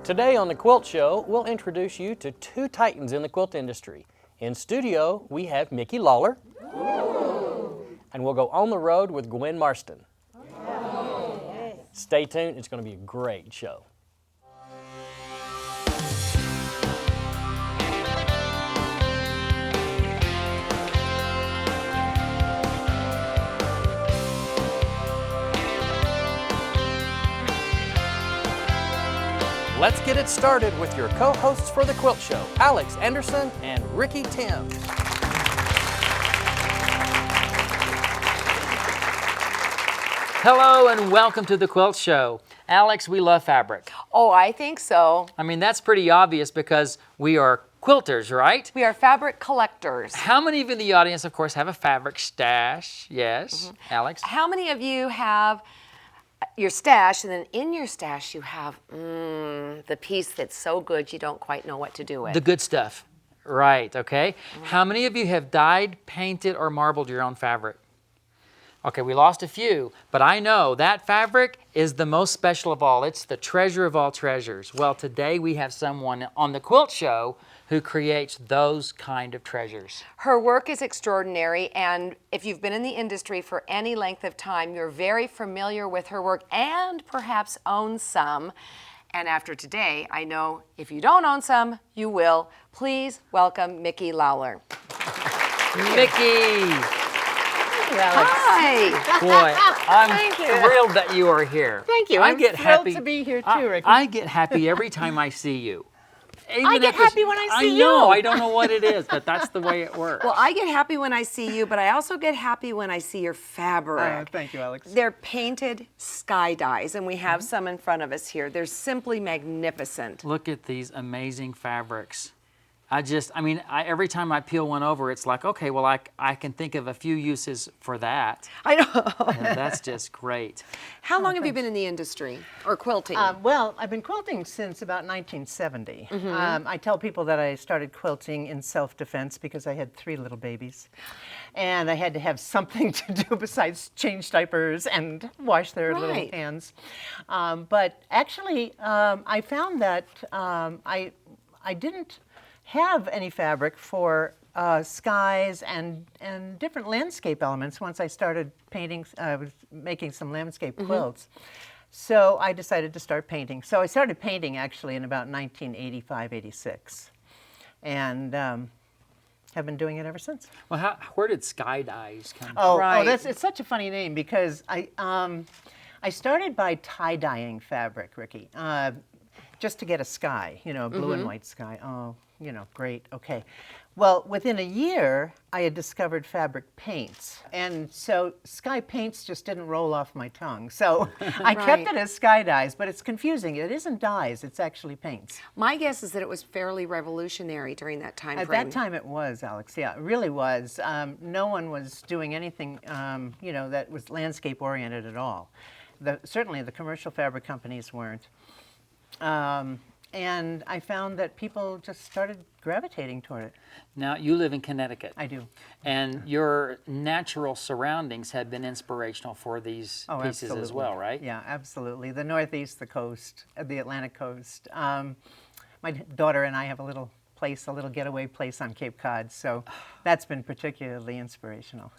Today on the Quilt Show, we'll introduce you to two titans in the quilt industry. In studio, we have Mickey Lawler. Ooh. And we'll go on the road with Gwen Marston. Oh. Stay tuned, it's going to be a great show. Let's get it started with your co-hosts for the Quilt Show, Alex Anderson and Ricky Tim. Hello and welcome to the Quilt Show. Alex, we love fabric. Oh, I think so. I mean, that's pretty obvious because we are quilters, right? We are fabric collectors. How many of you in the audience, of course, have a fabric stash? Yes. Alex? How many of you have your stash, and then in your stash you have the piece that's so good you don't quite know what to do with? The good stuff. Right, okay. How many of you have dyed, painted, or marbled your own fabric? Okay, we lost a few, but I know that fabric is the most special of all. It's the treasure of all treasures. Well, today we have someone on the Quilt Show who creates those kind of treasures. Her work is extraordinary, and if you've been in the industry for any length of time, you're very familiar with her work and perhaps own some. And after today, I know if you don't own some, you will. Please welcome Mickey Lawler. Mickey! Hi! Boy, I'm thrilled that you are here. Thank you. I'm thrilled to be here too, Ricky. I get happy every time I see you. I get happy when I see you. I know, I don't know what it is, but that's the way it works. Well, I get happy when I see you, but I also get happy when I see your fabric. Thank you, Alex. They're painted sky dyes, and we have some in front of us here. They're simply magnificent. Look at these amazing fabrics. Every time I peel one over, it's like, okay, well, I can think of a few uses for that. I know. Yeah, that's just great. How long have you been in the industry, or quilting? Well, I've been quilting since about 1970. I tell people that I started quilting in self-defense because I had 3 little babies. And I had to have something to do besides change diapers and wash their little hands. But actually, I found that I didn't have any fabric for skies and different landscape elements once I started painting, making some landscape quilts. So I decided to start painting. So I started painting actually in about 1985, 86. And have been doing it ever since. Well, where did sky dyes come from? Oh, it's such a funny name because I started by tie-dyeing fabric, Ricky, just to get a sky, a blue and white sky. Oh, great, okay. Well, within a year, I had discovered fabric paints. And so sky paints just didn't roll off my tongue. So I kept it as sky dyes, but it's confusing. It isn't dyes, it's actually paints. My guess is that it was fairly revolutionary during that time frame. At that time it was, Alex, yeah, it really was. No one was doing anything, that was landscape oriented at all. Certainly the commercial fabric companies weren't. And I found that people just started gravitating toward it. Now, you live in Connecticut. I do. And your natural surroundings have been inspirational for these pieces as well, right? Yeah, absolutely. The Northeast, the coast, the Atlantic coast. My daughter and I have a little getaway place on Cape Cod, so that's been particularly inspirational.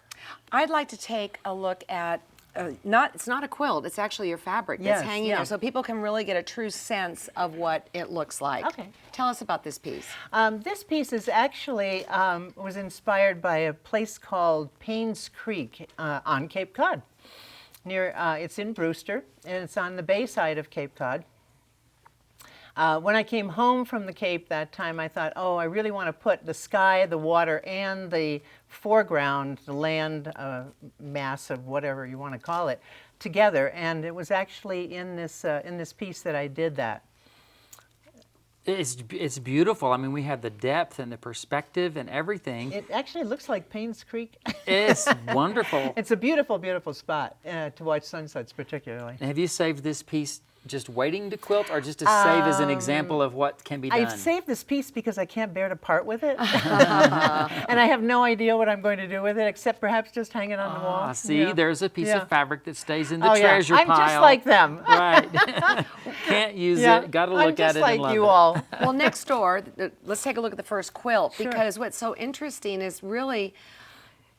I'd like to take a look at it's not a quilt, it's actually your fabric that's hanging there, so people can really get a true sense of what it looks like. Okay. Tell us about this piece. This piece is actually was inspired by a place called Paynes Creek on Cape Cod. It's in Brewster, and it's on the bay side of Cape Cod. When I came home from the Cape that time, I thought, I really want to put the sky, the water, and the foreground, the land mass of whatever you want to call it, together. And it was actually in this piece that I did that. It's beautiful. I mean, we have the depth and the perspective and everything. It actually looks like Paynes Creek. It's wonderful. It's a beautiful, beautiful spot to watch sunsets particularly. Have you saved this piece just waiting to quilt, or just to save as an example of what can be done? I've saved this piece because I can't bear to part with it. And I have no idea what I'm going to do with it, except perhaps just hang it on the wall. See, Yeah. there's a piece Yeah. of fabric that stays in the Oh, yeah. treasure I'm pile. just like them. Right. Can't use it. Got to look I'm just at it like and love you it. all. Well, next door, let's take a look at the first quilt, Sure. because what's so interesting is really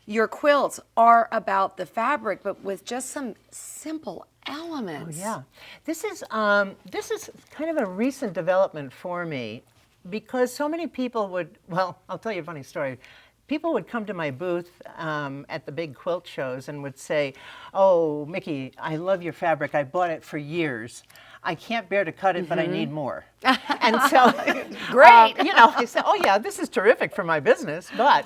your quilts are about the fabric, but with just some simple elements. Yeah, this is kind of a recent development for me, because so many people would. Well, I'll tell you a funny story. People would come to my booth at the big quilt shows and would say, "Oh, Mickey, I love your fabric. I bought it for years. I can't bear to cut it, but I need more." And so, Great. I said, "Oh yeah, this is terrific for my business," but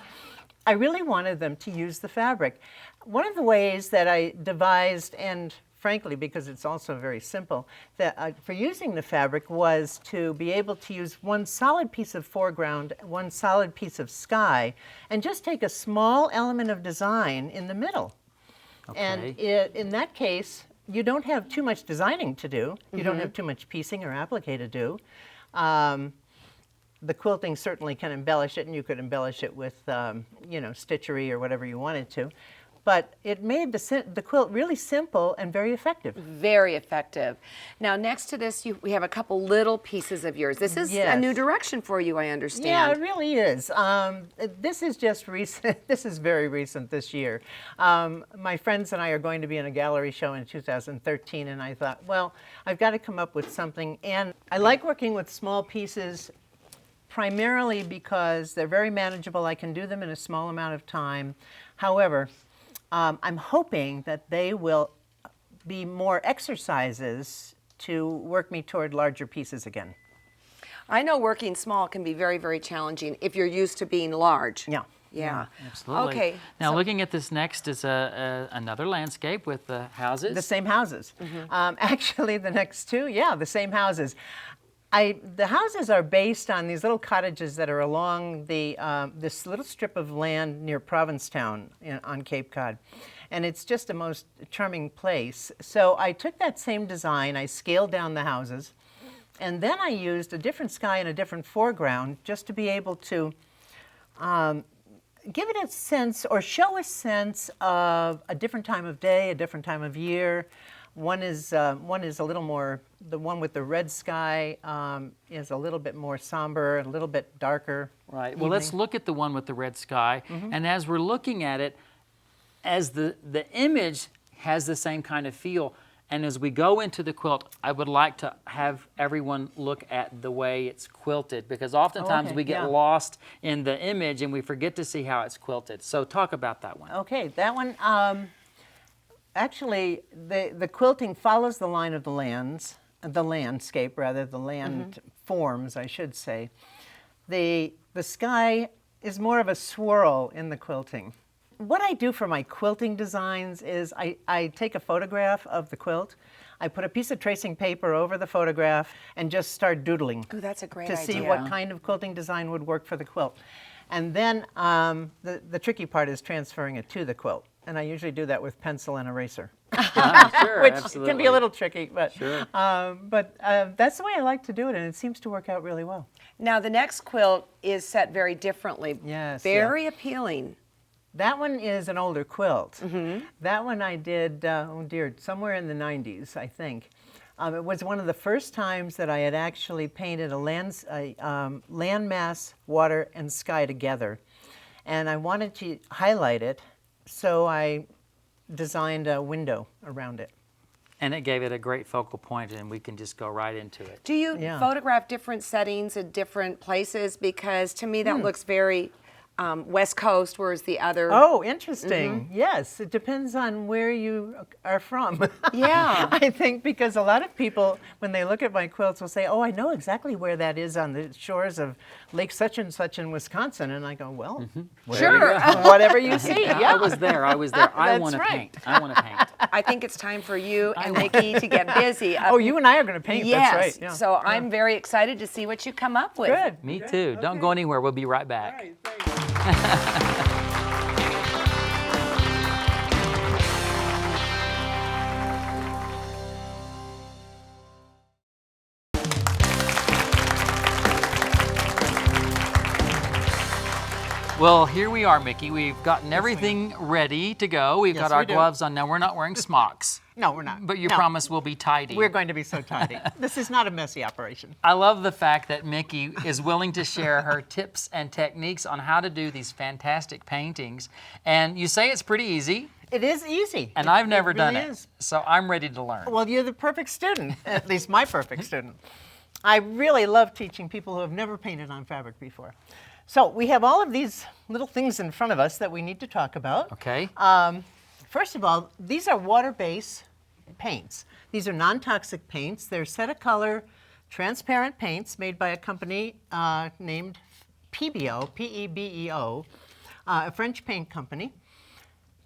I really wanted them to use the fabric. One of the ways that I devised, and frankly, because it's also very simple, that for using the fabric was to be able to use one solid piece of foreground, one solid piece of sky, and just take a small element of design in the middle. And in that case, you don't have too much designing to do. You don't have too much piecing or applique to do. The quilting certainly can embellish it, and you could embellish it with, stitchery or whatever you wanted to. But it made the quilt really simple and very effective. Very effective. Now, next to this, we have a couple little pieces of yours. This is a Yes. new direction for you, I understand. Yeah, it really is. This is just recent. This is very recent this year. My friends and I are going to be in a gallery show in 2013, and I thought, well, I've got to come up with something. And I like working with small pieces primarily because they're very manageable. I can do them in a small amount of time. However, I'm hoping that they will be more exercises to work me toward larger pieces again. I know working small can be very, very challenging if you're used to being large. Yeah. Yeah. Absolutely. Okay. Now, so- looking at this next is another landscape with the houses. The same houses. Actually, the next two, the same houses. The houses are based on these little cottages that are along this little strip of land near Provincetown on Cape Cod. And it's just a most charming place. So I took that same design, I scaled down the houses, and then I used a different sky and a different foreground just to be able to give it a sense, or show a sense of a different time of day, a different time of year. One is a little more, the one with the red sky is a little bit more somber, a little bit darker. Right. Well, let's look at the one with the red sky. And as we're looking at it, as the image has the same kind of feel, and as we go into the quilt, I would like to have everyone look at the way it's quilted, because oftentimes we get lost in the image and we forget to see how it's quilted. So talk about that one. Okay, that one, actually, the quilting follows the line of the landscape rather, the land forms, I should say. The sky is more of a swirl in the quilting. What I do for my quilting designs is I take a photograph of the quilt, I put a piece of tracing paper over the photograph and just start doodling. Ooh, that's a great to idea. see what kind of quilting design would work for the quilt. And then the tricky part is transferring it to the quilt. And I usually do that with pencil and eraser. Sure, Which absolutely. can be a little tricky, but Sure. That's the way I like to do it, and it seems to work out really well. Now, the next quilt is set very differently. Yes, Very appealing. That one is an older quilt. That one I did, somewhere in the 90s, I think. It was one of the first times that I had actually painted a landmass, water, and sky together. And I wanted to highlight it, so I designed a window around it. And it gave it a great focal point, and we can just go right into it. Do you photograph different settings at different places? Because to me that looks very West Coast, whereas the other... Oh, interesting. Yes, it depends on where you are from. Yeah. I think because a lot of people, when they look at my quilts, will say, oh, I know exactly where that is on the shores of Lake such and such in Wisconsin. And I go, well, Sure. whatever you see. Yeah, I was there. I want to right. paint. I want to paint. I think it's time for you and Mickey to get busy. Oh, you and I are going to paint. Yes. That's right. Yeah. So I'm very excited to see what you come up with. Good. Me too. Don't go anywhere. We'll be right back. All right, thanks. Well, here we are, Mickey. We've gotten everything ready to go. We've Yes, got our we do. gloves on. Now, we're not wearing smocks, No, we're not. but you No. promise we'll be tidy. We're going to be so tidy. This is not a messy operation. I love the fact that Mickey is willing to share her tips and techniques on how to do these fantastic paintings. And you say it's pretty easy, It is easy. and I've never really done it. is. So I'm ready to learn. Well, you're the perfect student, at least my perfect student. I really love teaching people who have never painted on fabric before. So we have all of these little things in front of us that we need to talk about. Okay. First of all, these are water-based paints. These are non-toxic paints. They're set-of-color, transparent paints made by a company named PBO, P-E-B-E-O, a French paint company.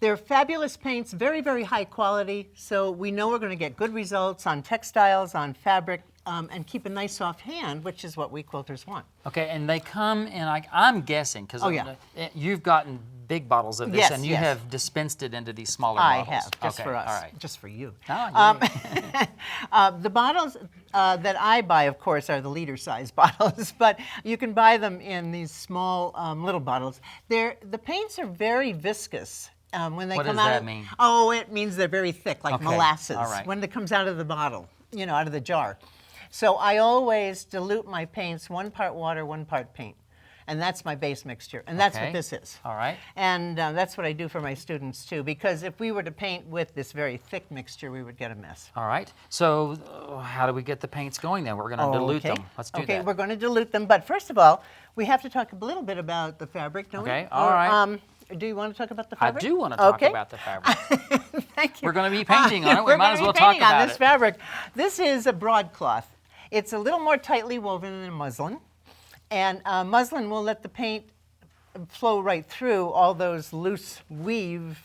They're fabulous paints, very, very high quality, so we know we're going to get good results on textiles, on fabric, and keep a nice soft hand, which is what we quilters want. Okay, and they come in, I'm guessing, because Oh, yeah. you've gotten big bottles of this, Yes, and you yes. have dispensed it into these smaller I bottles. have, just Okay, for us, all right. just for you. Oh, yeah. The bottles that I buy, of course, are the liter size bottles, but you can buy them in these small little bottles. The paints are very viscous. When they What come does out that of, mean? Oh, it means they're very thick, like Okay, molasses, all right. when it comes out of the bottle, you know, out of the jar. So I always dilute my paints, 1 part water, 1 part paint. And that's my base mixture, and that's Okay. what this is. All right. And that's what I do for my students too, because if we were to paint with this very thick mixture, we would get a mess. All right. So how do we get the paints going then? We're going to dilute them. Let's do Okay, that. we're going to dilute them, but first of all, we have to talk a little bit about the fabric, don't we? Okay, all right. Do you want to talk about the I fabric? do want to talk Okay. about the fabric. Thank you. We're going to be painting on it. We We're might gonna as be well talk painting on about this it. fabric. This is a broadcloth. It's a little more tightly woven than muslin, and muslin will let the paint flow right through all those loose weave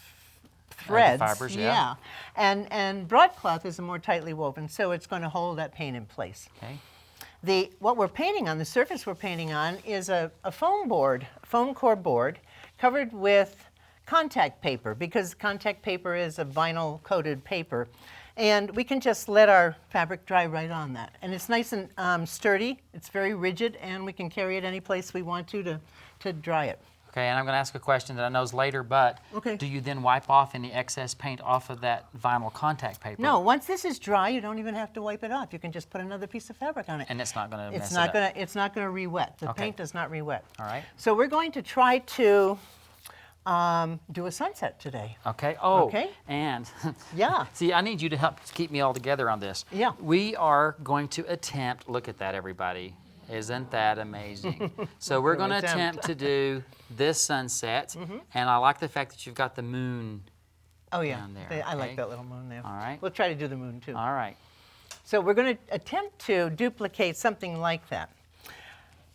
threads. fibers, yeah. And broadcloth is a more tightly woven, so it's going to hold that paint in place. Okay. What we're painting on, the surface we're painting on, is a foam board, foam core board, covered with contact paper, because contact paper is a vinyl coated paper. And we can just let our fabric dry right on that. And it's nice and sturdy, it's very rigid, and we can carry it any place we want to dry it. Okay, and I'm going to ask a question that I know is later, but Okay. do you then wipe off any excess paint off of that vinyl contact paper? No, once this is dry, you don't even have to wipe it off. You can just put another piece of fabric on it. And it's not going to mess It's it not up. gonna. It's not gonna re-wet. The Okay. paint does not re-wet. All right. So we're going to try to do a sunset today. Okay. Oh, Okay. and Yeah. see, I need you to help keep me all together on this. Yeah. We are going to attempt, look at that, everybody. Isn't that amazing? So we're going to attempt. attempt to do this sunset, and I like the fact that you've got the moon. Oh yeah. Down there, I like okay. that little moon there. All right. We'll try to do the moon too. All right. So we're going to attempt to duplicate something like that.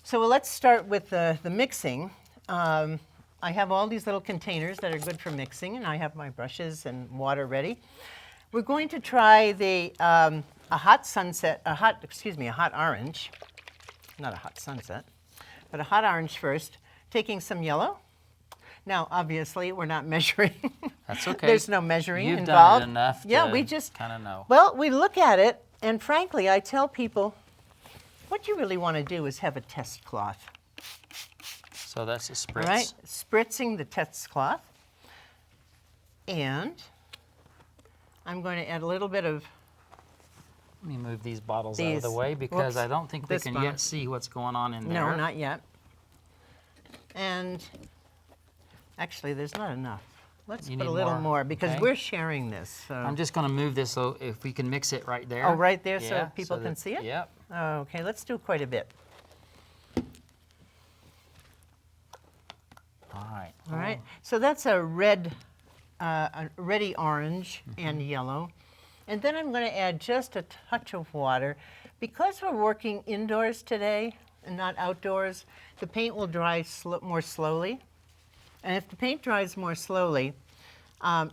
So let's start with the mixing. I have all these little containers that are good for mixing, and I have my brushes and water ready. We're going to try a hot orange. Not a hot sunset, but a hot orange first, taking some yellow. Now, obviously, we're not measuring. That's okay. There's no measuring You've involved. done it enough Yeah, to we just kind of know. Well, we look at it, and frankly, I tell people, what you really want to do is have a test cloth. So that's a spritz. All right, spritzing the test cloth, and I'm going to add a little bit of Let me move these bottles out of the These. way because Whoops. I don't think we This can bottle. yet see what's going on in there. no, not yet. And actually, there's not enough. Let's You put a need little more, more because okay. we're sharing this. So. I'm just going to move this so if we can mix it right there. Oh, right there so Yeah, people can that- see it? Yep. Okay, let's do quite a bit. All right. All right, so that's a reddy orange and yellow. And then I'm going to add just a touch of water. Because we're working indoors today and not outdoors, the paint will dry more slowly. And if the paint dries more slowly,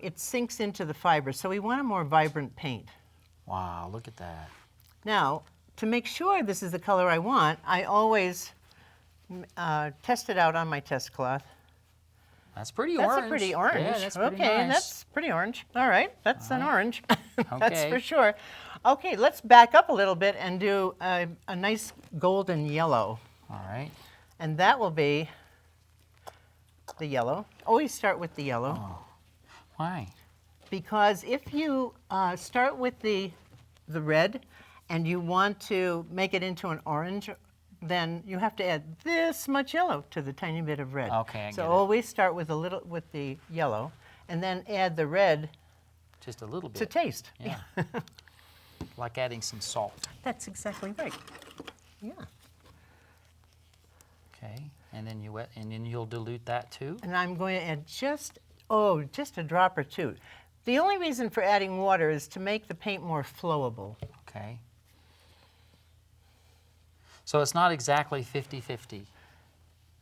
it sinks into the fiber. So we want a more vibrant paint. Wow, look at that. Now, to make sure this is the color I want, I always test it out on my test cloth. That's pretty That's orange. a pretty orange. Yeah, that's pretty okay, nice. that's pretty orange. All right, that's an orange. That's Okay. for sure. Okay, let's back up a little bit and do a nice golden yellow. All right. And that will be the yellow. Always start with the yellow. Oh. Why? Because if you start with the red and you want to make it into an orange, then you have to add this much yellow to the tiny bit of red. Okay, I get So it. always start with with the yellow and then add the red Just a little bit. to taste. Yeah. Like adding some salt. That's exactly right. Yeah. Okay. And then you'll dilute that too? And I'm going to add just a drop or two. The only reason for adding water is to make the paint more flowable. Okay. So it's not exactly 50-50,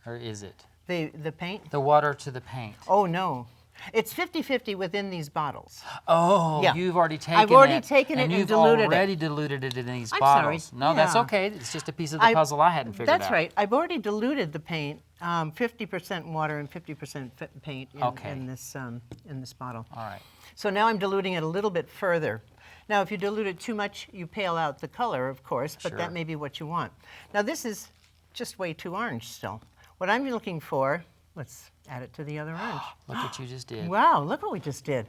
or is it? The paint? The water to the paint. Oh, no. It's 50-50 within these bottles. Oh, Yeah. you've already taken it. I've already taken it and you've diluted it. already diluted it in these I'm bottles. sorry. No, that's Yeah. okay. It's just a piece of the puzzle I hadn't figured out. That's right. I've already diluted the paint, 50% water and 50% paint Okay. in this bottle. All right. So now I'm diluting it a little bit further. Now, if you dilute it too much, you pale out the color, of course, but Sure. that may be what you want. Now, this is just way too orange still. What I'm looking for, let's add it to the other orange. Look what you just did. Wow, look what we just did.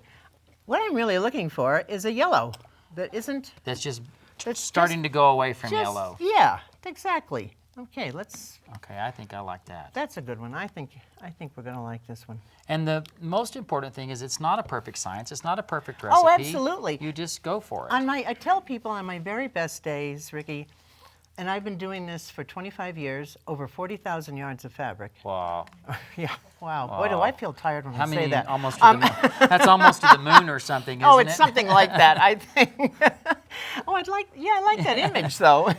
What I'm really looking for is a yellow that isn't That's just That's starting to go away from yellow. Yeah, exactly. Okay, Okay, I think I like that. that's a good one. I think we're going to like this one. And the most important thing is it's not a perfect science. It's not a perfect recipe. Oh, absolutely. You just go for it. I tell people on my very best days, Ricky, and I've been doing this for 25 years, over 40,000 yards of fabric. Wow. Yeah, wow. Boy, do I feel tired when How I say many? that. Almost to the moon. That's almost to the moon or something, isn't Oh, it? it's something like that, I think. Oh, I like that image, though.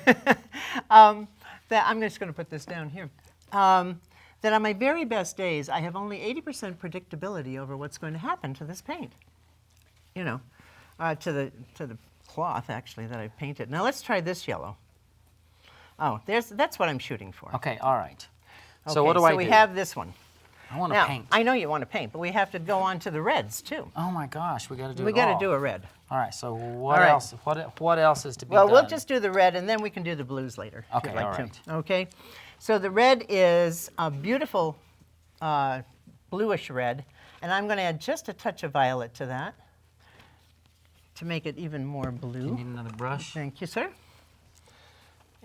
I'm just going to put this down here. That on my very best days, I have only 80% predictability over what's going to happen to this paint. You know, to the cloth, actually, that I've painted. Now, let's try this yellow. Oh, that's what I'm shooting for. Okay, all right. So Okay, what do I do? So we have this one. I want to Now, paint. I know you want to paint, but we have to go on to the reds, too. Oh my gosh, we got to do We it got all. to do a red. All right, so what right. else? What else is to be Well, done? we'll just do the red, and then we can do the blues later. if Okay, you'd like all to. right. Okay. So the red is a beautiful bluish red, and I'm going to add just a touch of violet to that to make it even more blue. You need another brush? Thank you, sir.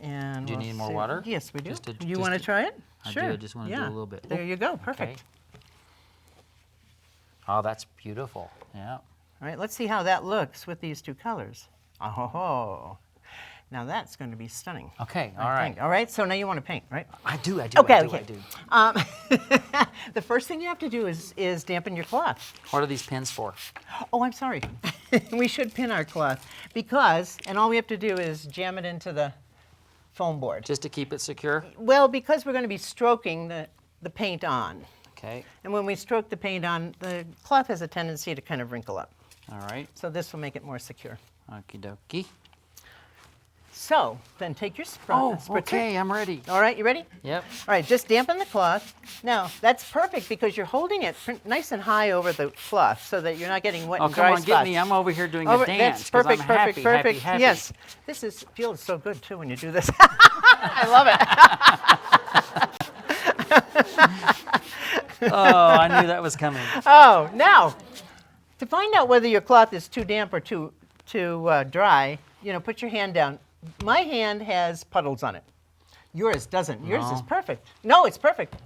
And Do you we'll need more see- water? Yes, we do. Just to- you just want to to- try it? I Sure. do, I just wanna do a little bit. There you go. Perfect. Okay. Oh, that's beautiful. Yeah. All right, let's see how that looks with these two colors. Oh, now that's going to be stunning. Okay, I all right. think. All right, so now you want to paint, right? I do, I do, Okay, I do, okay. I do. The first thing you have to do is dampen your cloth. What are these pins for? Oh, I'm sorry. We should pin our cloth because, and all we have to do is jam it into the foam board. Just to keep it secure? Well, because we're going to be stroking the paint on. Okay, And when we stroke the paint on, the cloth has a tendency to kind of wrinkle up. all right. So this will make it more secure. Okie dokie. So then take your Oh, spritzer. okay, I'm ready. All right, you ready? Yep. All right, just dampen the cloth. Now, that's perfect because you're holding it nice and high over the cloth so that you're not getting wet Oh, and come dry on, spots. get me. I'm over here doing Over- a dance. That's 'cause perfect, I'm perfect, happy, perfect. Happy, happy. Yes, feels so good too when you do this. I love it. Oh, I knew that was coming. Oh, now, to find out whether your cloth is too damp or too dry, put your hand down. My hand has puddles on it. Yours doesn't. Yours is No. perfect. No, it's perfect.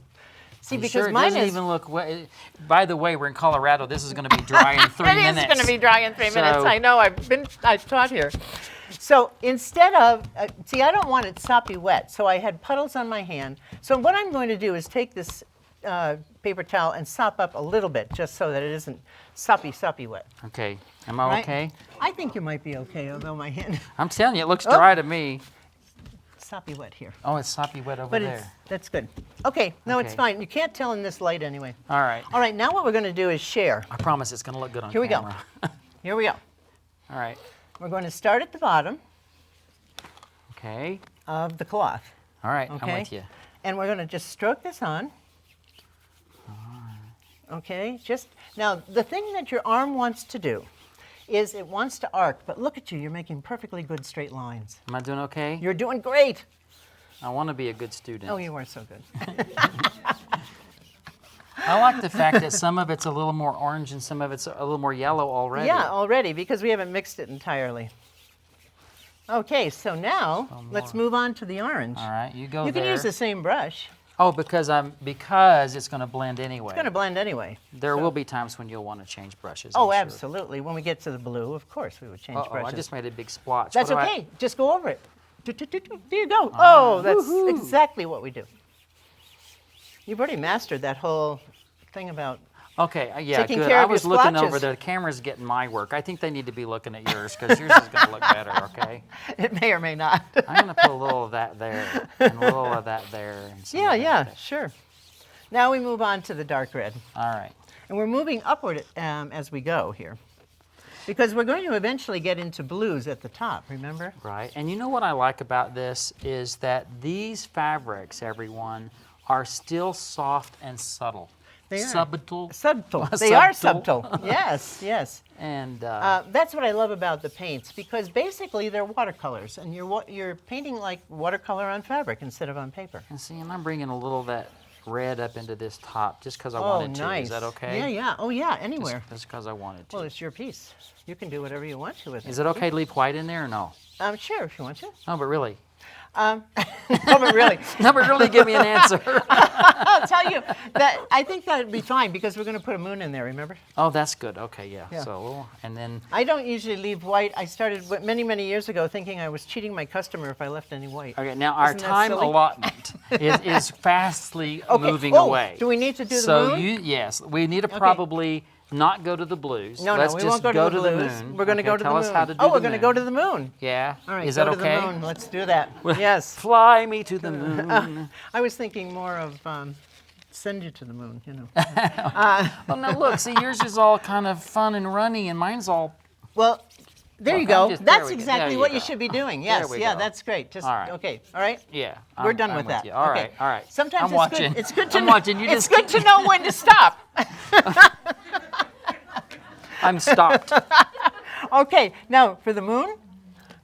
See, You because sure? It mine doesn't is. even look wet. By the way, we're in Colorado. This is going to be dry in 3 minutes. It is going to be dry in 3 minutes. So- I know. I've taught here. So instead of, see, I don't want it soppy wet. So I had puddles on my hand. So what I'm going to do is take this paper towel and sop up a little bit, just so that it isn't soppy wet. Okay, am I Right? okay? I think you might be okay, although my hand I'm telling you, it looks Oh. dry to me. soppy wet here. Oh, it's soppy wet over But there. that's good. Okay, no, it's Okay. fine. You can't tell in this light anyway. All right. All right, now what we're going to do is share. I promise it's going to look good on Here we go. camera. Here we go. All right. We're going to start at the bottom Okay. of the cloth. All right, Okay. I'm with you. And we're going to just stroke this on. Okay, now the thing that your arm wants to do is it wants to arc, but look at you, you're making perfectly good straight lines. Am I doing okay? You're doing great. I want to be a good student. Oh, you are so good. I like the fact that some of it's a little more orange and some of it's a little more yellow already. Yeah, already, because we haven't mixed it entirely. Okay, so now let's move on to the orange. All right, you go You there. can use the same brush. Oh, because it's going to blend anyway. It's going to blend anyway. There will be times when you'll want to change brushes. Oh, I'm sure. absolutely. When we get to the blue, of course, we would change Uh-oh, brushes. I just made a big splotch. That's What do okay. Just go over it. There you go. Oh, that's exactly what we do. You've already mastered that whole thing about... Okay, yeah, taking good. care I of your was looking over splotches. there. The camera's getting my work. I think they need to be looking at yours because yours is going to look better, okay? It may or may not. I'm going to put a little of that there and a little of that there. And some of that Yeah, there. sure. Now we move on to the dark red. All right. And we're moving upward as we go here. Because we're going to eventually get into blues at the top, remember? Right. And you know what I like about this is that these fabrics, everyone, are still soft and subtle. They are. Subtle. Subtle. They are Subtle. subtle. Yes, yes. And That's what I love about the paints, because basically they're watercolors, and you're painting like watercolor on fabric instead of on paper. and see, and I'm bringing a little of that red up into this top just because I Oh, wanted to. nice. Is that okay? Yeah, yeah. Oh, yeah, anywhere. Just because I wanted to. Well, it's your piece. You can do whatever you want to with it. Is it okay to leave white in there or no? Sure, if you want to. No, but really. No, but really, No, but really give me an answer. I'll tell you that I think that'd be fine because we're going to put a moon in there, remember? Oh, that's good. Okay, yeah. Yeah. So, and then, I don't usually leave white. I started many, many years ago thinking I was cheating my customer if I left any white. okay, now our Isn't that time silly? allotment is fastly Okay. moving Oh, away. do we need to do the so moon? yes, we need to probably not go to the blues. No, Let's we just won't go to the blues. moon. We're going to Okay, go to the tell moon. us how to do oh, the we're going to go moon. to the moon. Yeah. All right, Is go that to okay? the moon. Let's do that. Yes. Fly me to the moon. I was thinking more of send you to the moon, you know. Well, now look, see, yours is all kind of fun and runny, and mine's all. Well, there you Well, go. I'm just- there That's we go. exactly There what you you go. should be doing. There Yes, we yeah, go. that's great. Just All right. okay. All right. Yeah. We're I'm- done I'm with that. You. All okay. right. All right. Sometimes I'm watching. It's good to I'm know. watching. You It's just good to know when to stop. I'm stopped. Okay. Now for the moon,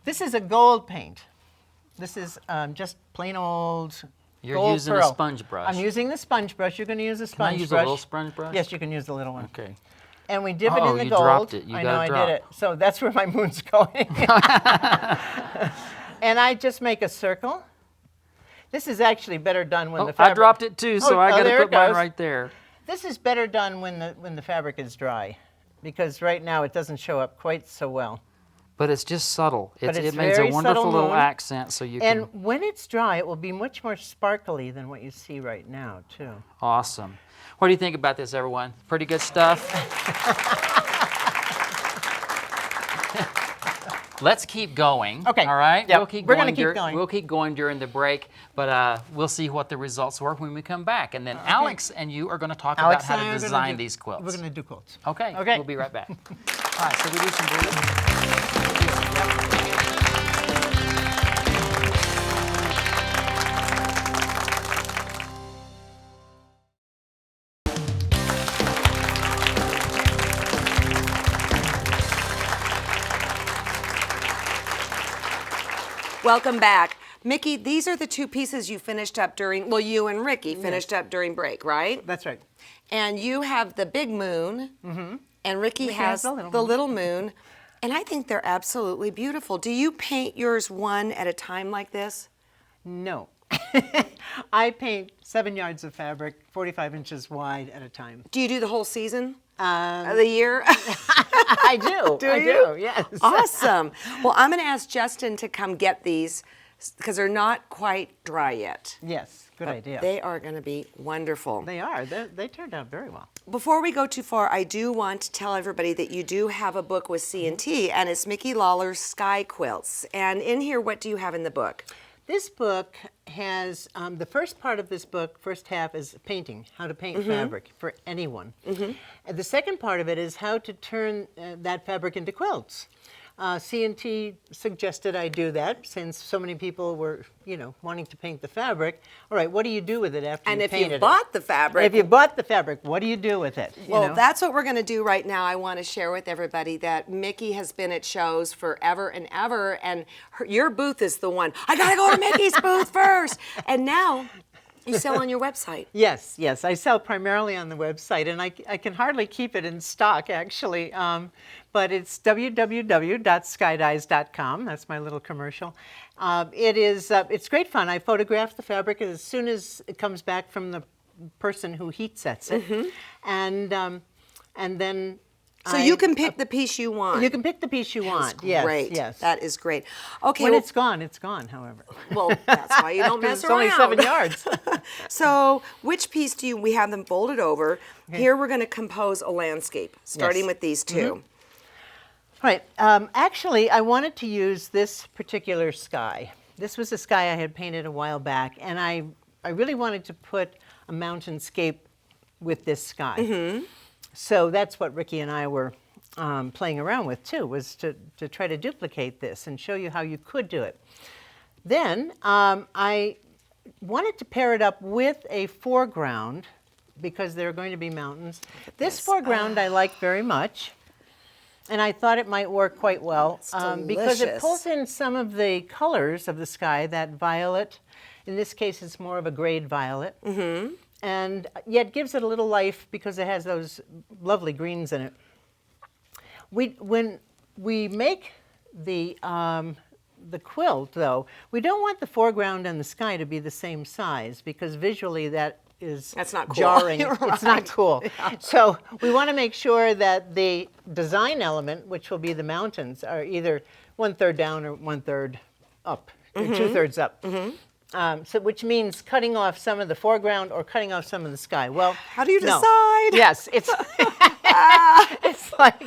this is a gold paint. This is just plain old. You're gold using pearl. a sponge brush. I'm using the sponge brush. You're going to use a Can sponge I use brush. a little sponge brush? Yes, you can use the little one. Okay. And we dip it Oh, in the you gold. dropped it. You I got know, it I dropped. did it. So that's where my moon's going. And I just make a circle. This is actually better done when Oh, the fabric. I dropped it too, so I got to there it put mine goes. right there. This is better done when the fabric is dry, because right now it doesn't show up quite so well. But it's just subtle. But it's it makes a very wonderful subtle little moon. accent, so you And can. when it's dry, it will be much more sparkly than what you see right now, too. Awesome. What do you think about this, everyone? Pretty good stuff. Let's keep going. Okay. All right. Yep. We'll keep We're going. gonna keep going. We'll keep going during the break, but we'll see what the results were when we come back, and then Alex and you are going to talk Alex about and I how are to gonna design do- these quilts. We're going to do quilts. Okay. Okay. We'll be right back. All right. So we do some blue. Welcome back. Mickey, these are the two pieces you finished up during, well, you and Ricky finished up during break, right? That's right. And you have the big moon, and Ricky has has the little moon. And I think they're absolutely beautiful. Do you paint yours one at a time like this? No. I paint 7 yards of fabric, 45 inches wide at a time. Do you do the whole season of the year? I do. Do I you? do, yes. Awesome. Well, I'm going to ask Justin to come get these because they're not quite dry yet. Yes, good idea. They are going to be wonderful. They are. They turned out very well. Before we go too far, I do want to tell everybody that you do have a book with C&T, and it's Mickey Lawler's Sky Quilts. And in here, what do you have in the book? This book has, the first part of this book, first half, is painting, how to paint fabric for anyone. And the second part of it is how to turn that fabric into quilts. C&T suggested I do that since so many people were, wanting to paint the fabric. All right, what do you do with it after And you if painted you it? bought the fabric, If you bought the fabric, what do you do with it? You well, know? that's what we're going to do right now. I want to share with everybody that Mickey has been at shows forever and ever, and your booth is the one. I got to go to Mickey's booth first. And now You sell on your website. Yes, yes. I sell primarily on the website, and I can hardly keep it in stock, actually. But it's www.skydyes.com. That's my little commercial. It's great fun. I photograph the fabric as soon as it comes back from the person who heat sets it, and then. So you can pick the piece you want. You can pick the piece you want. That's Yes, great. yes. That is great. Okay. When it's gone, however. Well, that's why you don't mess It's around. only 7 yards. So which piece do we have them folded over? Okay. Here we're going to compose a landscape, starting with these two. Right. Actually, I wanted to use this particular sky. This was a sky I had painted a while back, and I really wanted to put a mountainscape with this sky. So that's what Ricky and I were playing around with too, was to try to duplicate this and show you how you could do it. Then I wanted to pair it up with a foreground because there are going to be mountains. This foreground I like very much, and I thought it might work quite well because it pulls in some of the colors of the sky, that violet. In this case, it's more of a grayed violet. And yet gives it a little life because it has those lovely greens in it. When we make the quilt, though, we don't want the foreground and the sky to be the same size because visually that's not cool. jarring. Right. It's not cool. Yeah. So we want to make sure that the design element, which will be the mountains, are either 1/3 down or 1/3 up, or 2/3 up. So which means cutting off some of the foreground or cutting off some of the sky. Well, how do you decide? Yes, it's it's like,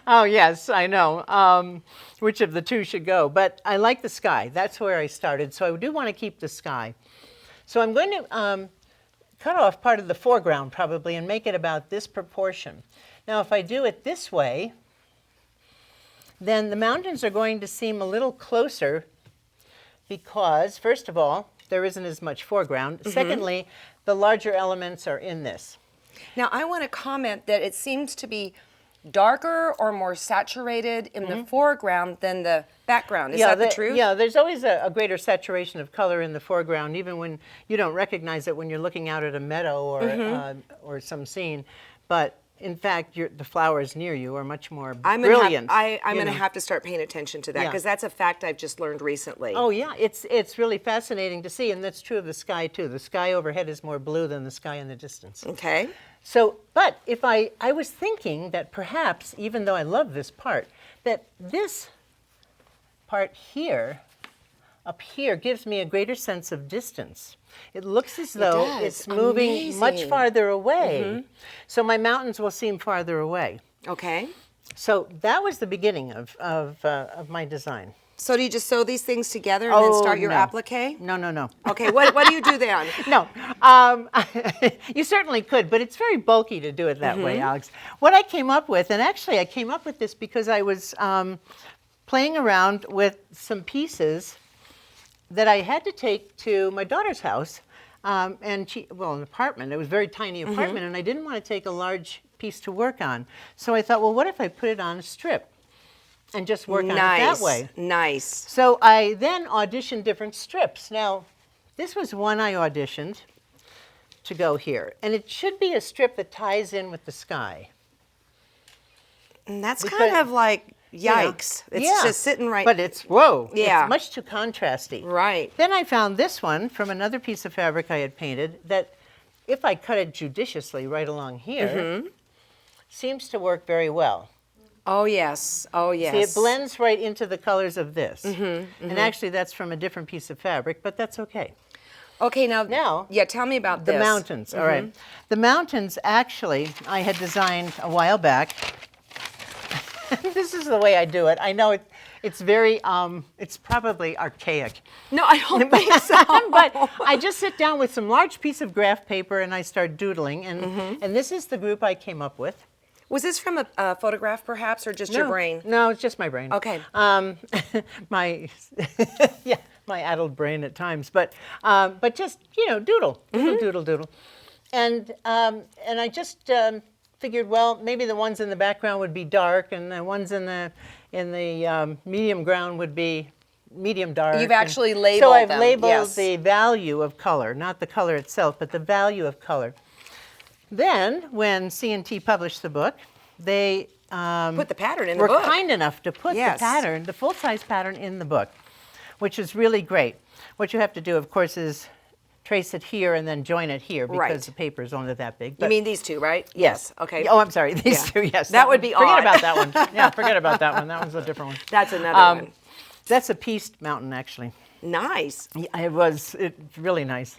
oh yes, I know which of the two should go. But I like the sky. That's where I started. So I do want to keep the sky. So I'm going to cut off part of the foreground probably and make it about this proportion. Now, if I do it this way, then the mountains are going to seem a little closer because, first of all, there isn't as much foreground. Secondly, the larger elements are in this. Now, I want to comment that it seems to be darker or more saturated in the foreground than the background. Is that the truth? Yeah, there's always a greater saturation of color in the foreground, even when you don't recognize it when you're looking out at a meadow or some scene. But in fact, the flowers near you are much more brilliant. I'm going to have to start paying attention to that because that's a fact I've just learned recently. Oh yeah, it's really fascinating to see, and that's true of the sky too. The sky overhead is more blue than the sky in the distance. Okay. So, but if I was thinking that perhaps, even though I love this part, that this part here, up here, gives me a greater sense of distance. It looks as though it's moving much farther away. So my mountains will seem farther away. Okay. So that was the beginning of my design. So do you just sew these things together and then start your applique? No. Okay, what do you do then? No, you certainly could, but it's very bulky to do it that way, Alex. What I came up with, and actually I came up with this because I was playing around with some pieces that I had to take to my daughter's house, and an apartment. It was a very tiny apartment, and I didn't want to take a large piece to work on. So I thought, well, what if I put it on a strip and just work on it that way? Nice. So I then auditioned different strips. Now, this was one I auditioned to go here, and it should be a strip that ties in with the sky. And that's kind of like, yikes. It's just sitting right. But it's, whoa. Yeah. It's much too contrasty. Right. Then I found this one from another piece of fabric I had painted that if I cut it judiciously right along here, seems to work very well. Oh, yes. Oh, yes. See, it blends right into the colors of this. And actually, that's from a different piece of fabric, but that's okay. Okay, now tell me about the this. mountains. All right. The mountains, actually, I had designed a while back. This is the way I do it. I know it's very, it's probably archaic. No, I don't think so. But I just sit down with some large piece of graph paper and I start doodling. And this is the group I came up with. Was this from a photograph, perhaps, or just your brain? No, it's just my brain. Okay. My addled brain at times, but just doodle, doodle. And I just figured, well, maybe the ones in the background would be dark, and the ones in the medium ground would be medium dark. You've actually and, labeled So I've them, labeled yes. the value of color, not the color itself, but the value of color. Then, when C&T published the book, they Put the pattern in the were book. kind enough to put Yes. the pattern, the full-size pattern, in the book, which is really great. What you have to do, of course, is trace it here and then join it here because Right. the paper is only that big. You But mean these two, right? yes. Okay. Oh, I'm sorry. These Yeah. two, yes. That would one. be Forget odd. about that one. Yeah, forget about that one. That one's a different one. That's another one. That's a pieced mountain, actually. Nice. Yeah, it's really nice.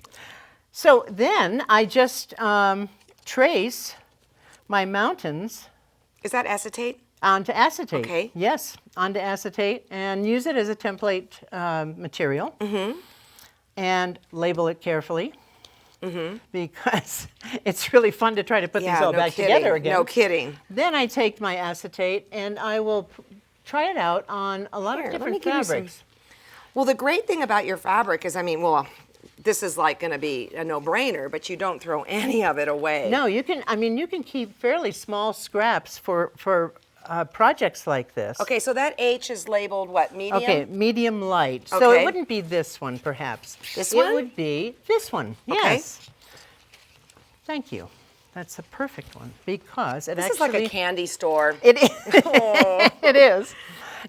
So then I just trace my mountains Is that acetate? onto acetate. Okay. Yes, onto acetate, and use it as a template material. Mm-hmm. And label it carefully. Because it's really fun to try to put these all no back kidding. together again. No kidding. Then I take my acetate and I will try it out on a lot Here, of let me different give you some- fabrics. Well, the great thing about your fabric is, I mean, well, this is like going to be a no-brainer, but you don't throw any of it away. No, you can. I mean, you can keep fairly small scraps for projects like this. Okay, so that H is labeled what, medium? Okay, medium light. So Okay. it wouldn't be this one, perhaps. This It one? would be this one. Okay. Yes. Thank you. That's a perfect one because it This actually. is like a candy store. It is. It is.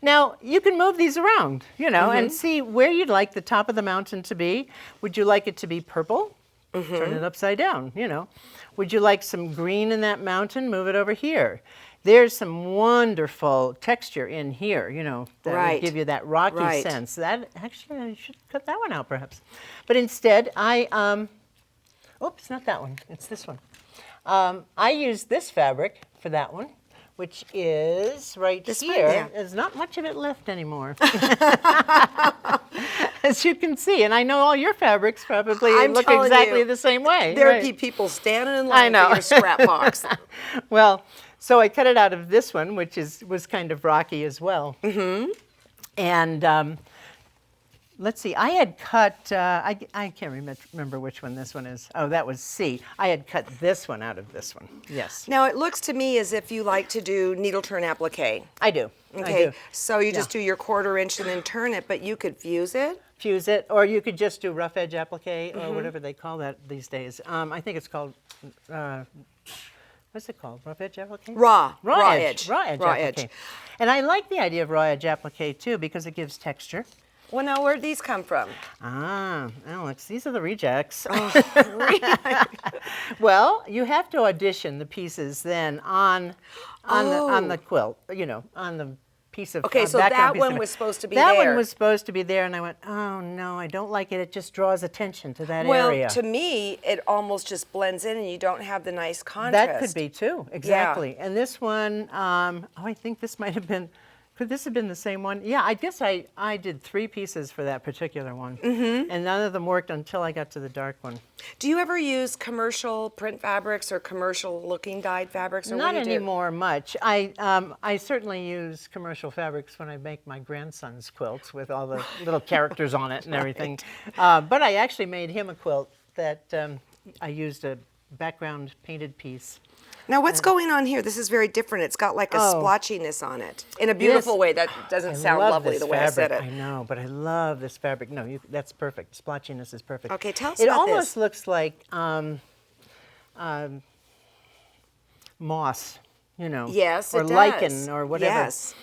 Now, you can move these around, you know, and see where you'd like the top of the mountain to be. Would you like it to be purple? Turn it upside down, you know. Would you like some green in that mountain? Move it over here. There's some wonderful texture in here, you know, that Right. would give you that rocky Right. sense. That actually, I should cut that one out perhaps. But instead, oops, not that one. It's this one. I use this fabric for that one, which is right This one, here. yeah. There's not much of it left anymore. As you can see, and I know all your fabrics probably I'm look telling exactly you, the same way. There'd right? be people standing in I line know. for your scrap box. Well, so I cut it out of this one, which was kind of rocky as well. Mm-hmm. And let's see, I had cut, I can't remember which one this one is. Oh, that was C. I had cut this one out of this one. Yes. Now, it looks to me as if you like to do needle turn applique. I do. I Okay, do. so you just do your 1/4 inch and then turn it, but you could fuse it. Fuse it, or you could just do rough edge applique, Mm-hmm. or whatever they call that these days. I think it's called, what's it called? Rough edge applique? Raw edge. edge. Raw edge Raw applique. edge. And I like the idea of raw edge applique too because it gives texture. Well, now, where'd these come from? Ah, Alex, these are the rejects. Well, you have to audition the pieces then on the quilt, you know, on the piece of Okay, so background that piece one of- was supposed to be That there. one was supposed to be there, and I went, oh no, I don't like it. It just draws attention to that Well, area. to me, it almost just blends in and you don't have the nice contrast. That could be too, exactly. And this one, I think this might have been, could this have been the same one? Yeah, I guess I did 3 pieces for that particular one. Mm-hmm. And none of them worked until I got to the dark one. Do you ever use commercial print fabrics or commercial looking dyed fabrics? Or Not what do you do? anymore much. I certainly use commercial fabrics when I make my grandson's quilts with all the little characters on it and everything. But I actually made him a quilt that I used a background painted piece. Now, what's going on here? This is very different. It's got like a Oh. splotchiness on it in a beautiful Yes. way. That doesn't I sound love lovely this the way I said it. fabric. I know, but I love this fabric. No, that's perfect. Splotchiness is perfect. Okay, tell us it about almost this. looks like moss, you know. Yes, or it lichen does. or whatever. Yes.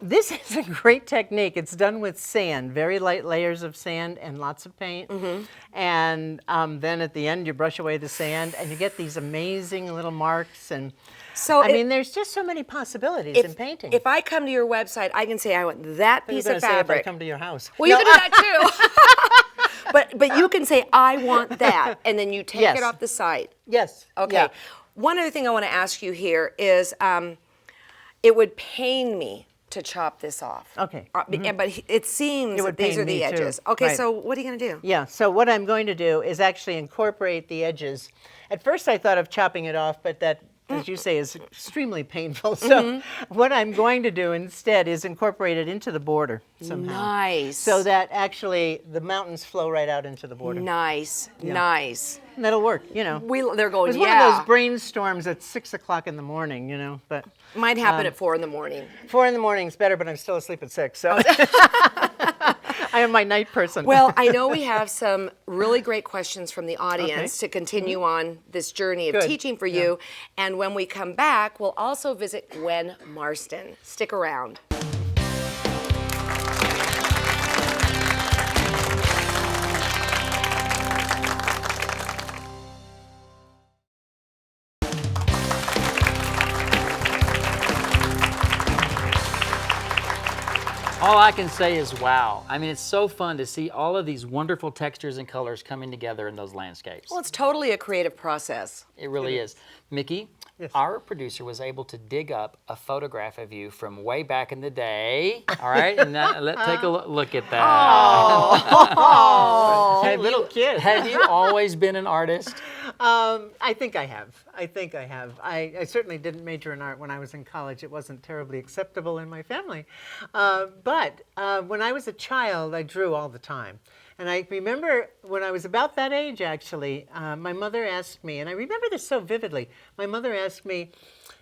This is a great technique. It's done with sand, very light layers of sand and lots of paint. Mm-hmm. And then at the end, you brush away the sand, and you get these amazing little marks. And So I it- mean, there's just so many possibilities in painting. If I come to your website, I can say I want that What are you piece gonna of say if I fabric. come to your house? Well, you can do that too. But you can say I want that, and then you take Yes. it off the site. Yes. Okay. Yeah. One other thing I want to ask you here is, it would pain me to chop this off. Okay. But it seems It would that these pain are the me, too. edges. Okay, Right. so what are you going to do? Yeah, so what I'm going to do is actually incorporate the edges. At first I thought of chopping it off, but that, as you say, is extremely painful. So what I'm going to do instead is incorporate it into the border somehow. Nice. So that actually the mountains flow right out into the border. Nice, nice. And that'll work, you know. They're It going, was yeah. one of those brainstorms at 6 o'clock in the morning, you know, but Might happen at 4 in the morning. 4 in the morning is better, but I'm still asleep at 6, so. I am my night person. Well, I know we have some really great questions from the audience to continue on this journey of Good. teaching for you. And when we come back, we'll also visit Gwen Marston. Stick around. All I can say is wow. I mean, it's so fun to see all of these wonderful textures and colors coming together in those landscapes. Well, it's totally a creative process. It really is. Mickey, our producer was able to dig up a photograph of you from way back in the day. All right, and let's take a look at that. Oh, Hey, little kid. Have you always been an artist? I think I have. I certainly didn't major in art when I was in college. It wasn't terribly acceptable in my family. But when I was a child, I drew all the time. And I remember when I was about that age, actually, my mother asked me, and I remember this so vividly, my mother asked me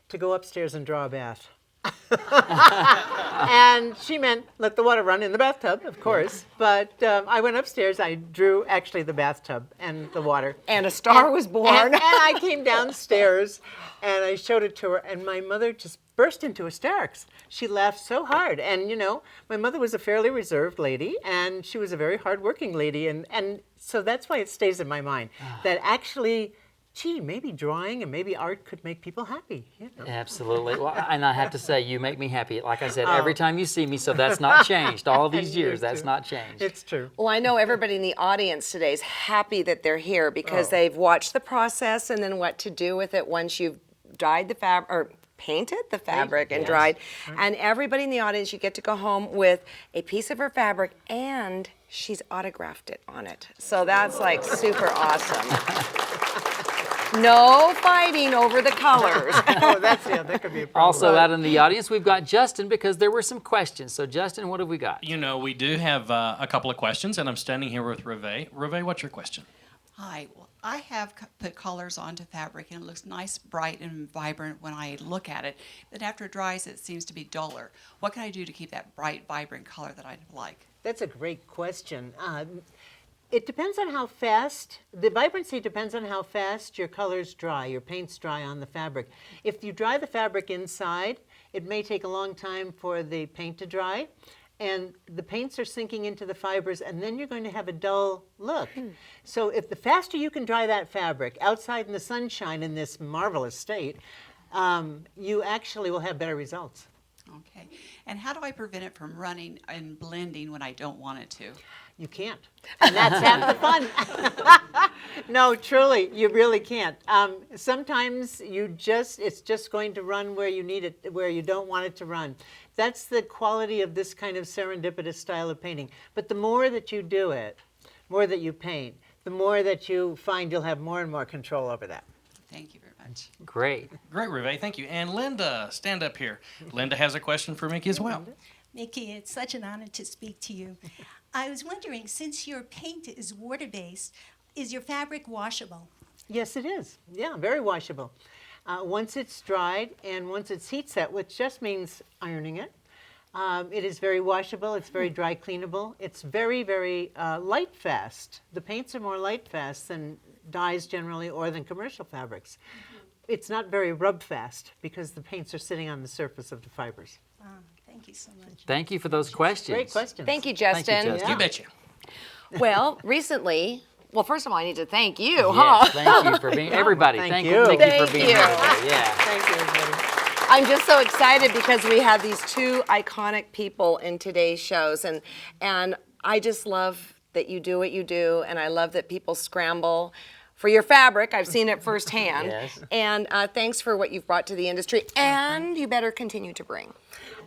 to go upstairs and draw a bath. And she meant let the water run in the bathtub, of course. But I went upstairs, I drew actually the bathtub and the water. And a star was born. And I came downstairs and I showed it to her, and my mother just burst into hysterics. She laughed so hard. And, you know, my mother was a fairly reserved lady, and she was a very hardworking lady. And so that's why it stays in my mind that actually, gee, maybe drawing and maybe art could make people happy. You know? Absolutely. Well, and I have to say, you make me happy. Like I said, every time you see me, so that's not changed. All these years, that's not changed. It's true. Well, I know everybody in the audience today is happy that they're here because they've watched the process and then what to do with it once you've dyed the fabric or painted the fabric and dried. And everybody in the audience, you get to go home with a piece of her fabric and she's autographed it on it. So that's like super awesome. No fighting over the colors. Oh, that could be a problem. Also out in the audience, we've got Justin because there were some questions. So Justin, what have we got? You know, we do have a couple of questions, and I'm standing here with Reve. Reve, what's your question? Hi. Well, I have put colors onto fabric and it looks nice, bright, and vibrant when I look at it. But after it dries, it seems to be duller. What can I do to keep that bright, vibrant color that I like? That's a great question. It depends on how fast, the vibrancy depends on how fast your colors dry, your paints dry on the fabric. If you dry the fabric inside, it may take a long time for the paint to dry, and the paints are sinking into the fibers, and then you're going to have a dull look. So if the faster you can dry that fabric outside in the sunshine in this marvelous state, you actually will have better results. Okay. And how do I prevent it from running and blending when I don't want it to? You can't. And that's half the fun. No, truly, you really can't. Sometimes it's just going to run where you need it, where you don't want it to run. That's the quality of this kind of serendipitous style of painting. But the more that you do it, more that you paint, the more that you find you'll have more and more control over that. Thank you very much. Great. Great, Reve, thank you. And Linda, stand up here. Linda has a question for Mickey as well. Mickey, it's such an honor to speak to you. I was wondering, since your paint is water-based, is your fabric washable? Yes, it is. Yeah, very washable. Once it's dried and once it's heat set, which just means ironing it, it is very washable. It's very dry cleanable. It's very, very light fast. The paints are more light fast than dyes generally or than commercial fabrics. It's not very rub fast because the paints are sitting on the surface of the fibers. Thank you so much. Thank you for those questions. Great questions. Thank you, Justin. Justin. You betcha. Well, recently, well, first of all, I need to thank you, Yes, thank you for being, everybody, Thank thank you. Mickey Thank for being you. here today. Yeah. Thank you, everybody. I'm just so excited because we have these two iconic people in today's shows, and I just love that you do what you do, and I love that people scramble for your fabric. I've seen it firsthand. Yes. And thanks for what you've brought to the industry, and you better continue to bring.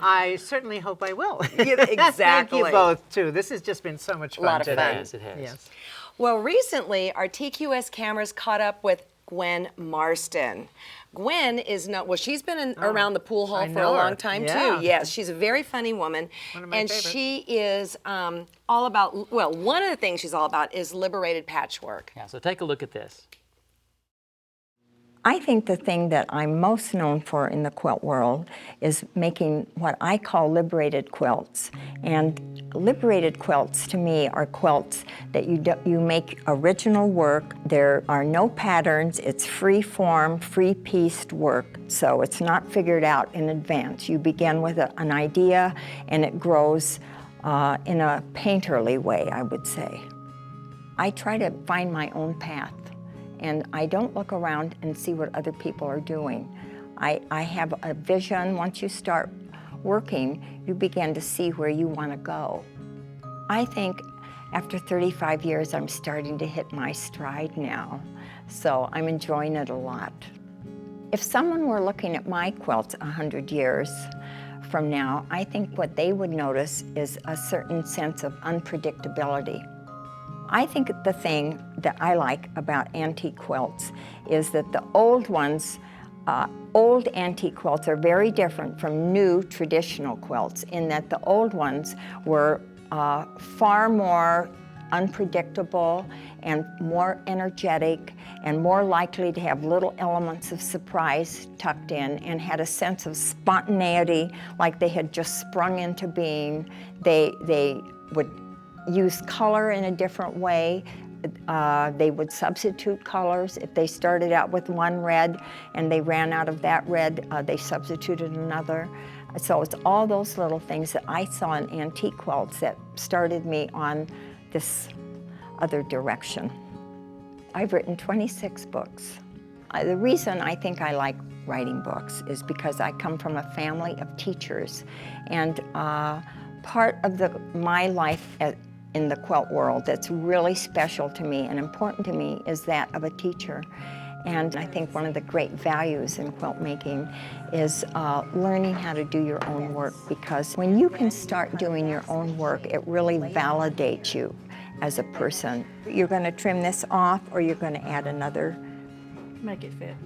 I certainly hope I will. Exactly. Thank you both, too. This has just been so much fun lot of today. fun. Yes, it has. Yes. Well, recently, our TQS cameras caught up with Gwen Marston. Gwen is she's been around the pool hall I for a know her. long time, Yeah. too. Yes, she's a very funny woman. One of my and favorites. she is all about, well, one of the things she's all about is liberated patchwork. Yeah, so take a look at this. I think the thing that I'm most known for in the quilt world is making what I call liberated quilts. And liberated quilts to me are quilts that you make original work. There are no patterns. It's free form, free pieced work. So it's not figured out in advance. You begin with an idea and it grows in a painterly way, I would say. I try to find my own path. And I don't look around and see what other people are doing. I have a vision. Once you start working, you begin to see where you want to go. I think after 35 years, I'm starting to hit my stride now. So I'm enjoying it a lot. If someone were looking at my quilts 100 years from now, I think what they would notice is a certain sense of unpredictability. I think the thing that I like about antique quilts is that the old ones, old antique quilts are very different from new traditional quilts in that the old ones were far more unpredictable and more energetic and more likely to have little elements of surprise tucked in and had a sense of spontaneity, like they had just sprung into being. They would use color in a different way. They would substitute colors. If they started out with one red and they ran out of that red, they substituted another. So it's all those little things that I saw in antique quilts that started me on this other direction. I've written 26 books. The reason I think I like writing books is because I come from a family of teachers, and part of my life in the quilt world that's really special to me and important to me is that of a teacher. And I think one of the great values in quilt making is learning how to do your own work, because when you can start doing your own work, it really validates you as a person. You're going to trim this off or you're going to add another. Make it fit.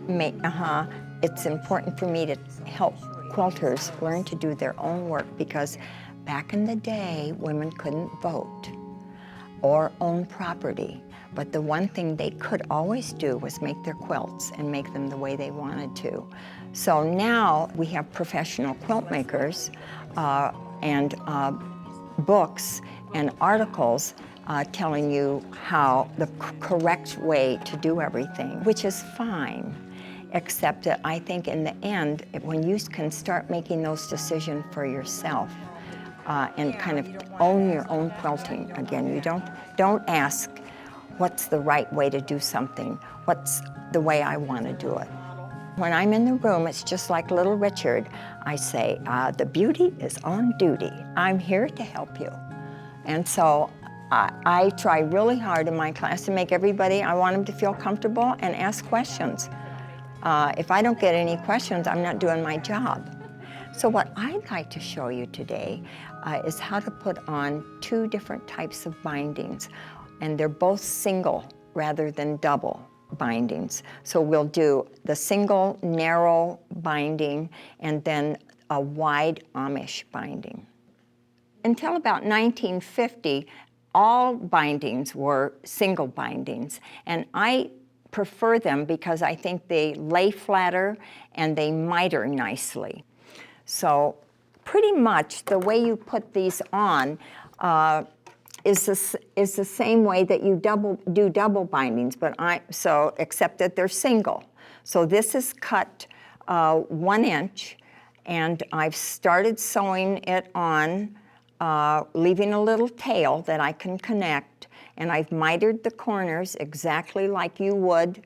It's important for me to help quilters learn to do their own work, because back in the day, women couldn't vote or own property. But the one thing they could always do was make their quilts and make them the way they wanted to. So now we have professional quilt makers and books and articles telling you how the correct way to do everything, which is fine. Except that I think in the end, when you can start making those decisions for yourself, and kind of own your own quilting again. You don't ask, what's the right way to do something? What's the way I want to do it? When I'm in the room, it's just like Little Richard. I say, the beauty is on duty. I'm here to help you. And so I try really hard in my class to make everybody, I want them to feel comfortable and ask questions. If I don't get any questions, I'm not doing my job. So what I'd like to show you today is how to put on two different types of bindings. And they're both single rather than double bindings. So we'll do the single narrow binding and then a wide Amish binding. Until about 1950, all bindings were single bindings. And I prefer them because I think they lay flatter and they miter nicely. So pretty much the way you put these on is the same way that you do double bindings, except that they're single. So this is cut 1 inch, and I've started sewing it on, leaving a little tail that I can connect, and I've mitered the corners exactly like you would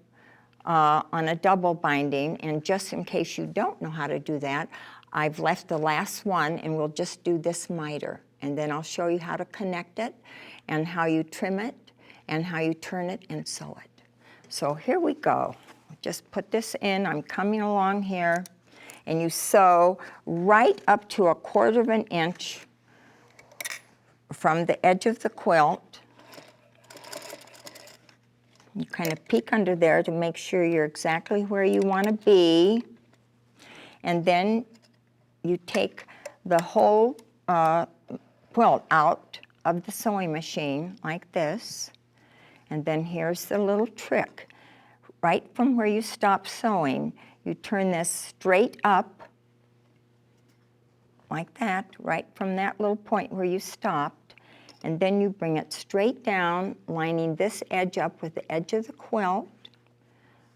on a double binding. And just in case you don't know how to do that, I've left the last one, and we'll just do this miter. And then I'll show you how to connect it, and how you trim it, and how you turn it and sew it. So here we go. Just put this in. I'm coming along here, and you sew right up to 1/4 of an inch from the edge of the quilt. You kind of peek under there to make sure you're exactly where you want to be. And then you take the whole quilt out of the sewing machine like this. And then here's the little trick. right from where you stop sewing, you turn this straight up, like that, right from that little point where you stopped, and then you bring it straight down, lining this edge up with the edge of the quilt.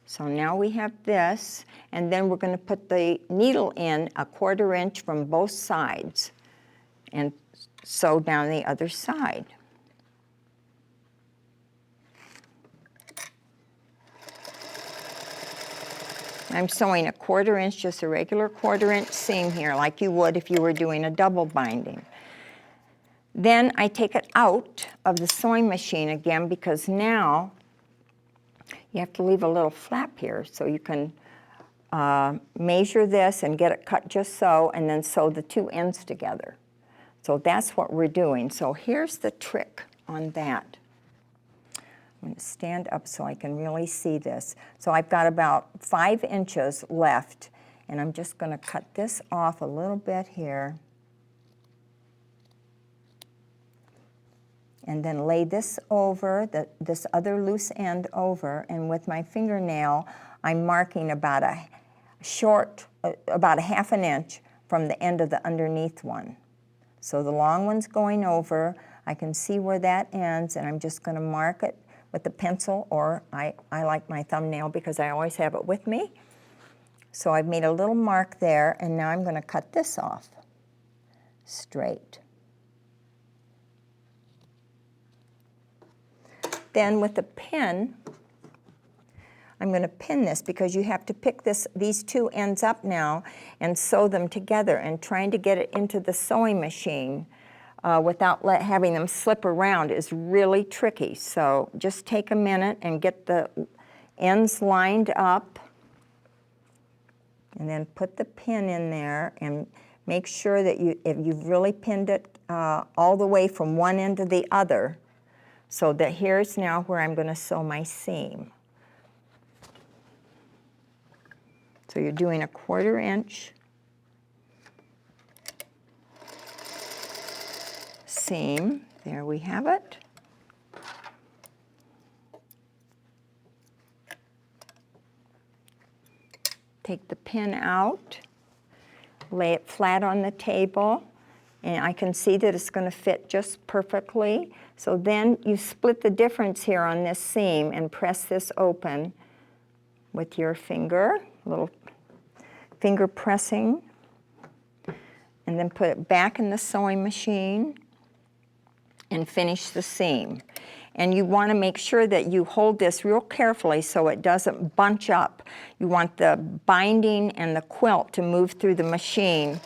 So now we have this, and then we're going to put the needle in 1/4 inch from both sides and sew down the other side. I'm sewing 1/4 inch, just a regular 1/4 inch seam here, like you would if you were doing a double binding. Then I take it out of the sewing machine again, because now you have to leave a little flap here so you can measure this and get it cut just so, and then sew the two ends together. So that's what we're doing. So here's the trick on that. I'm going to stand up so I can really see this. So I've got about 5 inches left, and I'm just going to cut this off a little bit here. And then lay this over, this other loose end over, and with my fingernail, I'm marking about about 1/2 inch from the end of the underneath one. So the long one's going over, I can see where that ends, and I'm just gonna mark it with a pencil, or I like my thumbnail because I always have it with me. So I've made a little mark there, and now I'm gonna cut this off straight. Then with a pin, I'm going to pin this, because you have to pick these two ends up now and sew them together, and trying to get it into the sewing machine without having them slip around is really tricky. So just take a minute and get the ends lined up, and then put the pin in there, and make sure that if you've really pinned it all the way from one end to the other. So that here's now where I'm going to sew my seam. So you're doing 1/4 inch seam. There we have it. Take the pin out, lay it flat on the table, and I can see that it's going to fit just perfectly. So then you split the difference here on this seam and press this open with your finger, little finger pressing, and then put it back in the sewing machine and finish the seam. And you want to make sure that you hold this real carefully so it doesn't bunch up. You want the binding and the quilt to move through the machine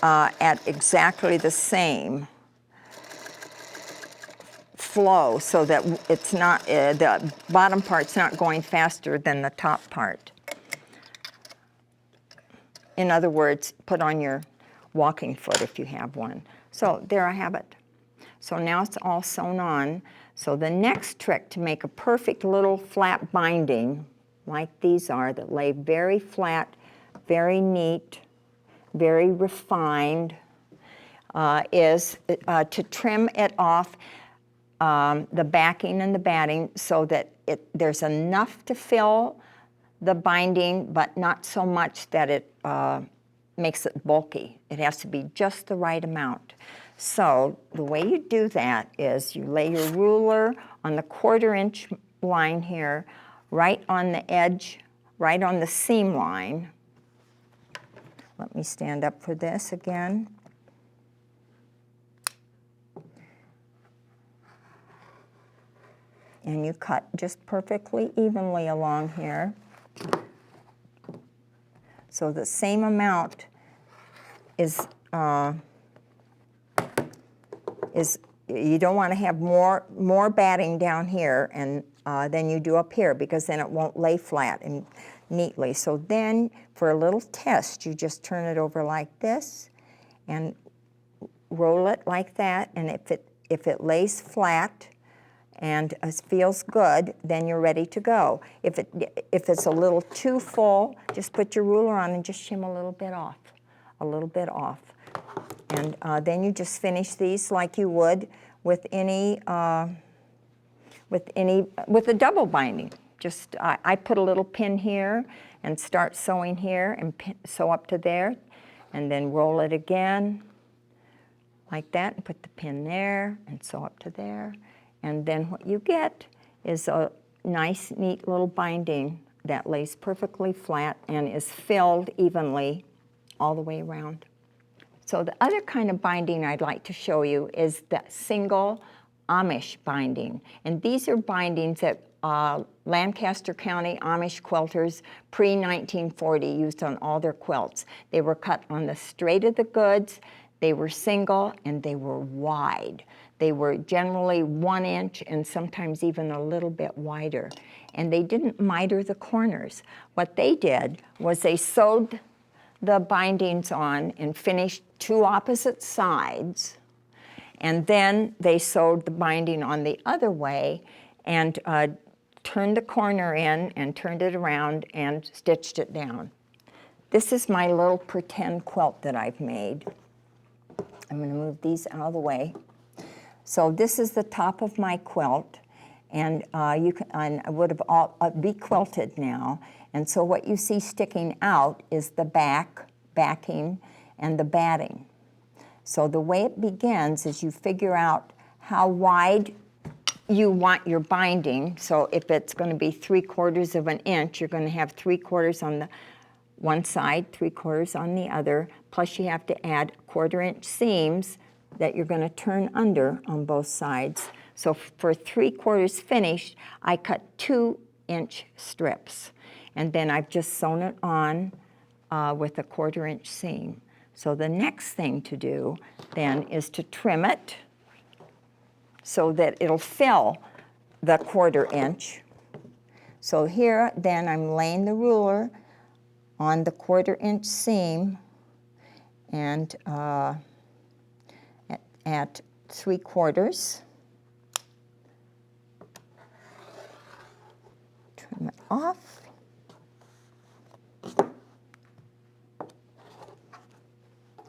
at exactly the same flow, so that it's not, the bottom part's not going faster than the top part. In other words, put on your walking foot if you have one. So there I have it. So now it's all sewn on. So the next trick to make a perfect little flat binding, like these are, that lay very flat, very neat, very refined, is to trim it off the backing and the batting, so that there's enough to fill the binding, but not so much that it makes it bulky. It has to be just the right amount. So the way you do that is you lay your ruler on the 1/4 inch line here, right on the edge, right on the seam line. Let me stand up for this again. And you cut just perfectly evenly along here. So the same amount is you don't want to have more batting down here and than you do up here, because then it won't lay flat and neatly. So then for a little test, you just turn it over like this and roll it like that, and if it lays flat and feels good, then you're ready to go. If it's a little too full, just put your ruler on and just shim a little bit off, And then you just finish these like you would with a double binding, just, I put a little pin here and start sewing here and sew up to there, and then roll it again like that and put the pin there and sew up to there. And then what you get is a nice, neat little binding that lays perfectly flat and is filled evenly all the way around. So the other kind of binding I'd like to show you is the single Amish binding. And these are bindings that Lancaster County Amish quilters pre-1940 used on all their quilts. They were cut on the straight of the goods, they were single, and they were wide. They were generally 1 inch and sometimes even a little bit wider. And they didn't miter the corners. What they did was they sewed the bindings on and finished 2 opposite sides, and then they sewed the binding on the other way and turned the corner in and turned it around and stitched it down. This is my little pretend quilt that I've made. I'm going to move these out of the way. So this is the top of my quilt, and I would have all be quilted now. And so what you see sticking out is the backing, and the batting. So the way it begins is you figure out how wide you want your binding. So if it's going to be 3/4 of an inch, you're going to have 3/4 on the one side, 3/4 on the other, plus you have to add 1/4 inch seams that you're going to turn under on both sides. So for 3/4 finished, I cut 2-inch strips, and then I've just sewn it on with a 1/4 inch seam. So the next thing to do then is to trim it so that it'll fill the 1/4 inch. So here then I'm laying the ruler on the 1/4 inch seam and at 3/4. Trim it off.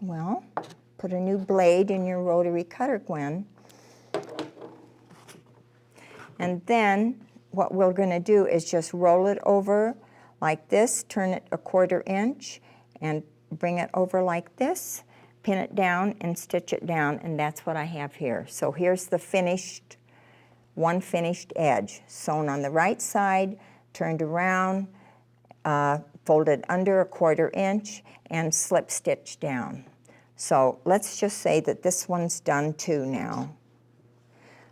Well, put a new blade in your rotary cutter, Gwen. And then what we're going to do is just roll it over like this, turn it a 1/4 inch, and bring it over like this, pin it down and stitch it down, and that's what I have here. So here's the finished, one finished edge, sewn on the right side, turned around, folded under a 1/4 inch, and slip stitched down. So let's just say that this one's done too now.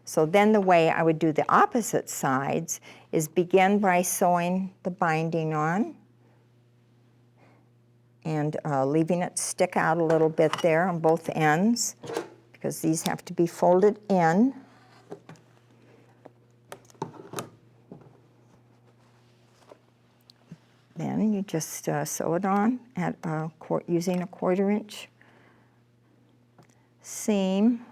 So then the way I would do the opposite sides is begin by sewing the binding on and leaving it stick out a little bit there on both ends because these have to be folded in. Then you just sew it on at using a 1/4 inch seam.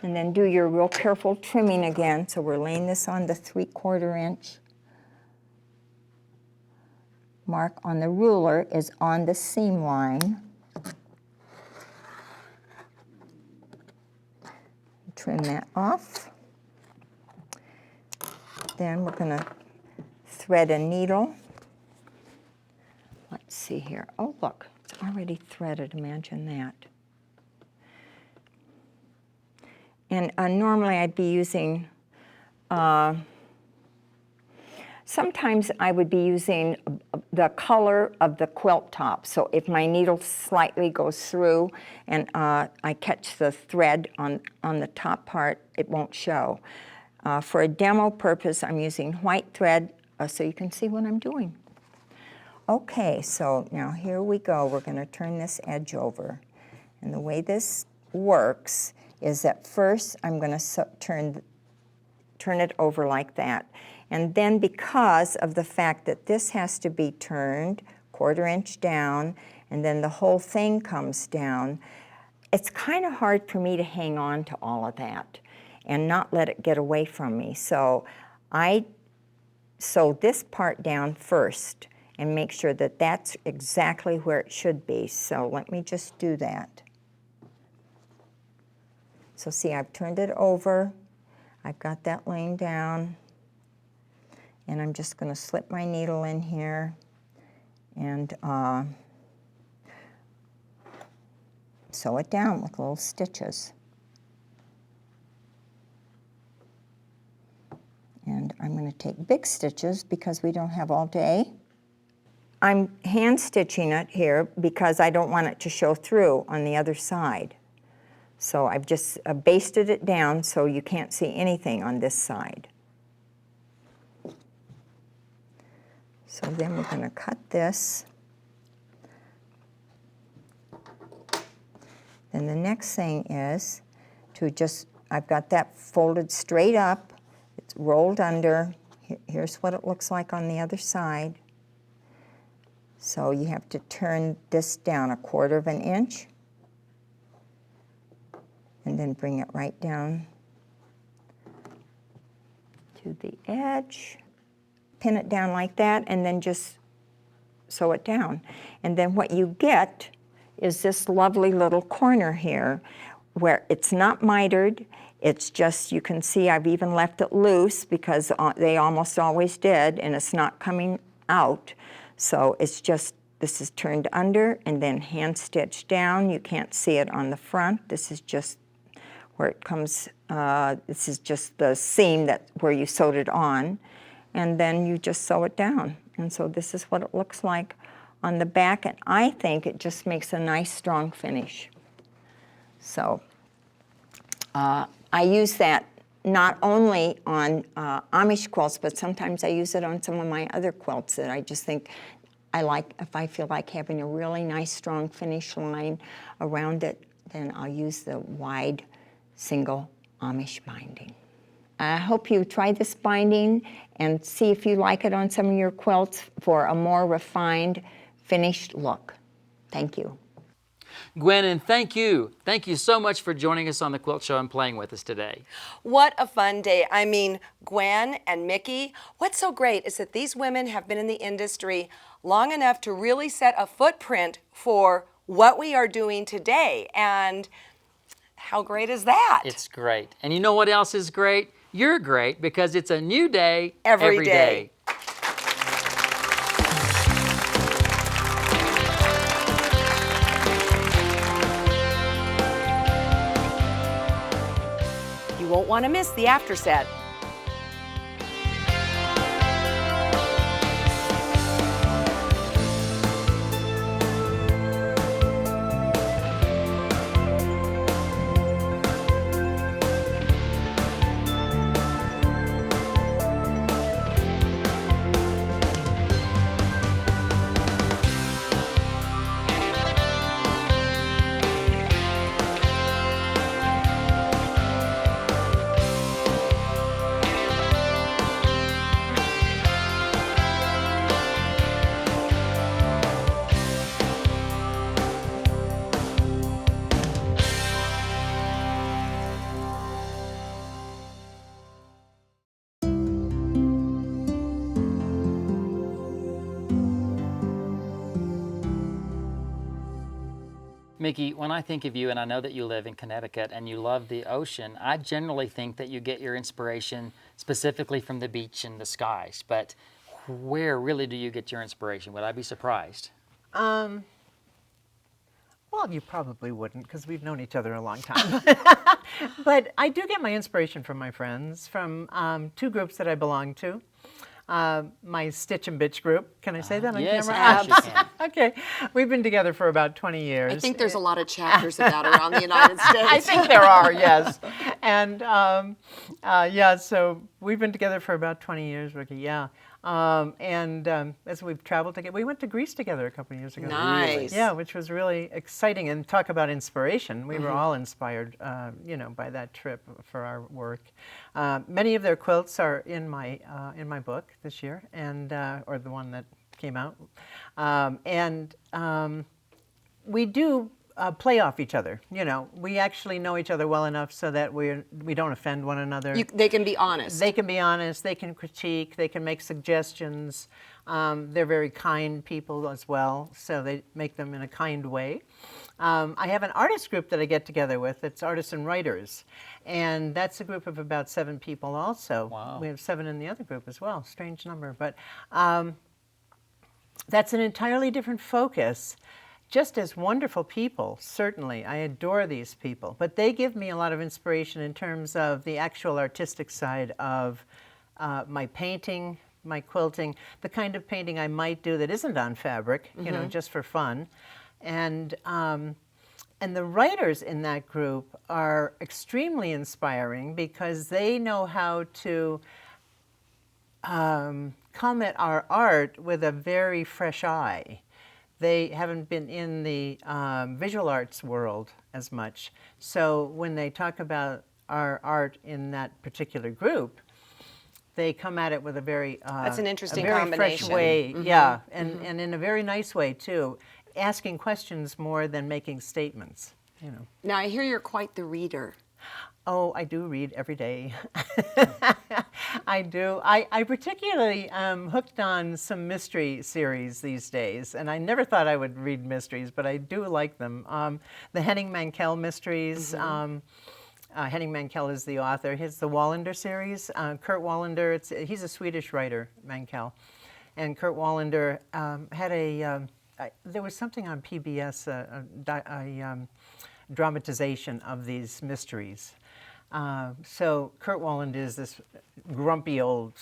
And then do your real careful trimming again. So we're laying this on the 3/4 inch. Mark on the ruler is on the seam line. Trim that off. Then we're going to thread a needle. Let's see here. Oh, look, it's already threaded. Imagine that. And normally I'd be using, sometimes I would be using the color of the quilt top. So if my needle slightly goes through and I catch the thread on the top part, it won't show. For a demo purpose, I'm using white thread so you can see what I'm doing. Okay, so now here we go. We're going to turn this edge over. And the way this works is that first I'm going to turn it over like that. And then because of the fact that this has to be turned 1/4 inch down and then the whole thing comes down, it's kind of hard for me to hang on to all of that and not let it get away from me. So I sew this part down first and make sure that that's exactly where it should be. So let me just do that. So see, I've turned it over. I've got that laying down. And I'm just going to slip my needle in here and sew it down with little stitches. And I'm going to take big stitches because we don't have all day. I'm hand stitching it here because I don't want it to show through on the other side. So I've just basted it down so you can't see anything on this side. So then we're going to cut this. Then the next thing is to just, I've got that folded straight up. It's rolled under. Here's what it looks like on the other side. So you have to turn this down 1/4 inch and then bring it right down to the edge. Pin it down like that and then just sew it down. And then what you get is this lovely little corner here where it's not mitered. It's just, you can see I've even left it loose because they almost always did, and it's not coming out. So it's just, this is turned under and then hand stitched down. You can't see it on the front. This is just where it comes, this is just the seam where you sewed it on. And then you just sew it down. And so this is what it looks like on the back, and I think it just makes a nice strong finish. So I use that not only on Amish quilts, but sometimes I use it on some of my other quilts that I just think I like. If I feel like having a really nice strong finish line around it, then I'll use the wide single Amish binding. I hope you try this binding and see if you like it on some of your quilts for a more refined, finished look. Thank you. Gwen, and thank you. Thank you so much for joining us on the Quilt Show and playing with us today. What a fun day. I mean, Gwen and Mickey, what's so great is that these women have been in the industry long enough to really set a footprint for what we are doing today. And how great is that? It's great. And you know what else is great? You're great because it's a new day every day. You won't want to miss the after set. Mickey, when I think of you, and I know that you live in Connecticut and you love the ocean, I generally think that you get your inspiration specifically from the beach and the skies. But where really do you get your inspiration? Would I be surprised? Well, you probably wouldn't because we've known each other a long time. But I do get my inspiration from my friends, from 2 groups that I belong to. My Stitch and Bitch group. Can I say that on yes, camera? Yes, you can. Okay. We've been together for about 20 years. I think there's a lot of chapters about it around the United States. I think there are, yes. And yeah, so we've been together for about 20 years, Ricky, yeah. As we've traveled together, we went to Greece together a couple of years ago. Nice. Yeah, which was really exciting. And talk about inspiration. We were all inspired, you know, by that trip for our work. Many of their quilts are in my book this year, and or the one that came out. We do play off each other. You know, we actually know each other well enough so that we don't offend one another. They can be honest. They can be honest. They can critique. They can make suggestions. They're very kind people as well, so they make them in a kind way. I have an artist group that I get together with. It's artists and writers, and that's a group of about 7 people also. Wow. We have 7 in the other group as well. Strange number, but that's an entirely different focus. Just as wonderful people, certainly. I adore these people. But they give me a lot of inspiration in terms of the actual artistic side of my painting, my quilting, the kind of painting I might do that isn't on fabric, you know, just for fun. And the writers in that group are extremely inspiring because they know how to come at our art with a very fresh eye. They haven't been in the visual arts world as much. So when they talk about our art in that particular group, they come at it with a very That's an interesting a very combination. fresh way, yeah, and in a very nice way too, asking questions more than making statements. You know. Now, I hear you're quite the reader. Oh, I do read every day. I do. I particularly hooked on some mystery series these days, and I never thought I would read mysteries, but I do like them. The Henning Mankell mysteries. Henning Mankell is the author. He's the Wallander series. Kurt Wallander, he's a Swedish writer, Mankell. And Kurt Wallander had there was something on PBS, a dramatization of these mysteries. So Kurt Wallander is this grumpy old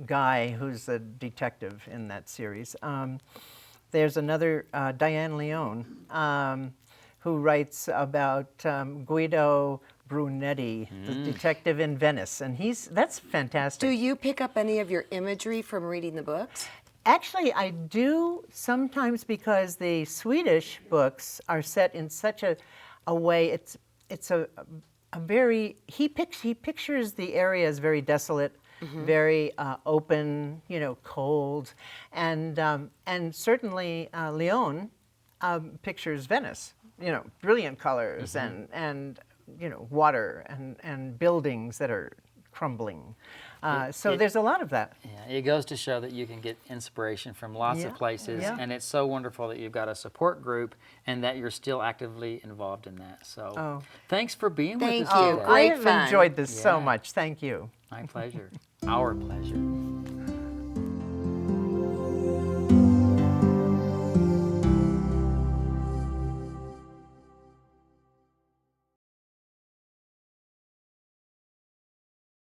guy who's a detective in that series. There's another, Diane Leone, who writes about Guido Brunetti, the detective in Venice, and that's fantastic. Do you pick up any of your imagery from reading the books? Actually, I do sometimes because the Swedish books are set in such a way. It's a very he pictures the area as very desolate, very open, you know, cold, and certainly Leone pictures Venice, you know, brilliant colors and you know, water and buildings that are crumbling. So there's a lot of that. Yeah, it goes to show that you can get inspiration from lots of places, and it's so wonderful that you've got a support group and that you're still actively involved in that. So thanks for being with us Thank you. today. Great I have fun. enjoyed this so much. Thank you. My pleasure. Our pleasure.